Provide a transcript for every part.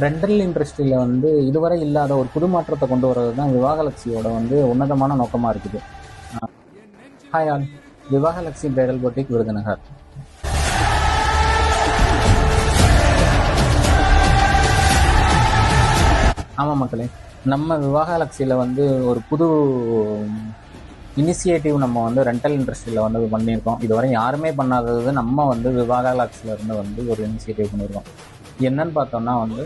Rental இண்டஸ்ட்ரியில் வந்து இதுவரை இல்லாத ஒரு புது மாற்றத்தை கொண்டு வர்றது தான் விவாகலட்சியோட வந்து உன்னதமான நோக்கமாக இருக்குது. ஹாய் ஆல், விவாகலட்சி பிரைடல் பொட்டிக் விருதுநகர். ஆமாம் மக்களே, நம்ம விவாகலட்சியில் வந்து ஒரு புது இனிஷியேட்டிவ் நம்ம வந்து ரெண்டல் இண்டஸ்ட்ரியில் வந்து பண்ணியிருக்கோம். இதுவரை யாருமே பண்ணாதது நம்ம வந்து விவாகலட்சியிலேருந்து வந்து ஒரு இனிஷியேட்டிவ் பண்ணியிருக்கோம். என்னன்னு பார்த்தோம்னா வந்து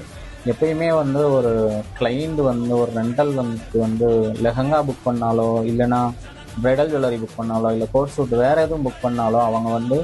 எப்பயுமே வந்து ஒரு கிளைண்ட் வந்து ஒரு ரெண்டல் வந்து லெஹங்கா புக் பண்ணாலோ இல்லைன்னா ப்ரைடல் ஜுவல்லரி புக் பண்ணாலோ இல்லை கோட் சூட் வேறு எதுவும் புக் பண்ணாலோ அவங்க வந்து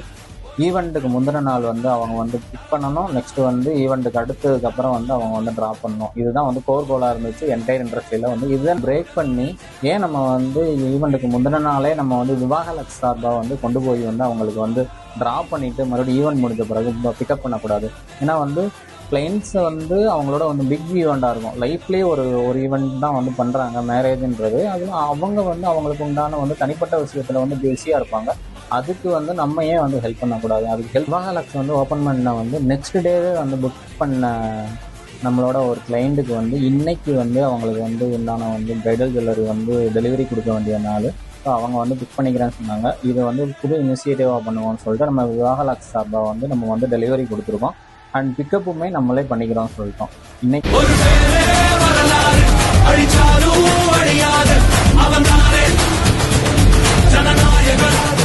ஈவெண்ட்டுக்கு முந்தின நாள் வந்து அவங்க வந்து புக் பண்ணணும். நெக்ஸ்ட் வந்து ஈவெண்ட்டுக்கு அடுத்ததுக்கப்புறம் வந்து அவங்க வந்து ட்ராப் பண்ணணும். இதுதான் வந்து கோர் கோலாக இருந்துச்சு என்டையர் இண்டஸ்ட்ரியில். வந்து இதுதான் பிரேக் பண்ணி ஏன் நம்ம வந்து ஈவெண்ட்டுக்கு முந்தின நாளே நம்ம வந்து விவாகலட்சி சார்பாக வந்து கொண்டு போய் வந்து அவங்களுக்கு வந்து ட்ராப் பண்ணிவிட்டு மறுபடியும் ஈவெண்ட் முடிஞ்ச பிறகு பிக்கப் பண்ணக்கூடாது. ஏன்னா வந்து கிளைண்ட்ஸை வந்து அவங்களோட வந்து பிக் ஈவெண்ட்டாக இருக்கும். லைஃப்லேயே ஒரு ஈவெண்ட் தான் வந்து பண்ணுறாங்க மேரேஜ்ன்றது. அது அவங்க வந்து அவங்களுக்கு உண்டான வந்து தனிப்பட்ட விஷயத்தில் வந்து பிஸியாக இருப்பாங்க. அதுக்கு வந்து நம்ம ஏன் வந்து ஹெல்ப் பண்ணக்கூடாது? அதுக்கு விவாகலட்சி வந்து ஓப்பன் பண்ண வந்து நெக்ஸ்ட் டேவே வந்து புக் பண்ண நம்மளோட ஒரு கிளைண்ட்டுக்கு வந்து இன்னைக்கு வந்து அவங்களுக்கு வந்து உண்டான வந்து ப்ரைடல் ஜுவல்லரி வந்து டெலிவரி கொடுக்க வேண்டிய நாள். ஸோ அவங்க வந்து புக் பண்ணிக்கிறேன்னு சொன்னாங்க. இது வந்து புது இனிஷியேட்டிவாக பண்ணுவோம்னு சொல்லிட்டு நம்ம விவாகலட்சி சார்பாக வந்து நம்ம வந்து டெலிவரி கொடுத்துருக்கோம். அண்ட் பிக்கப்புமே நம்மளே பண்ணிக்கிறோம்னு சொல்லிட்டோம். இன்னைக்கு ஜனநாயகன்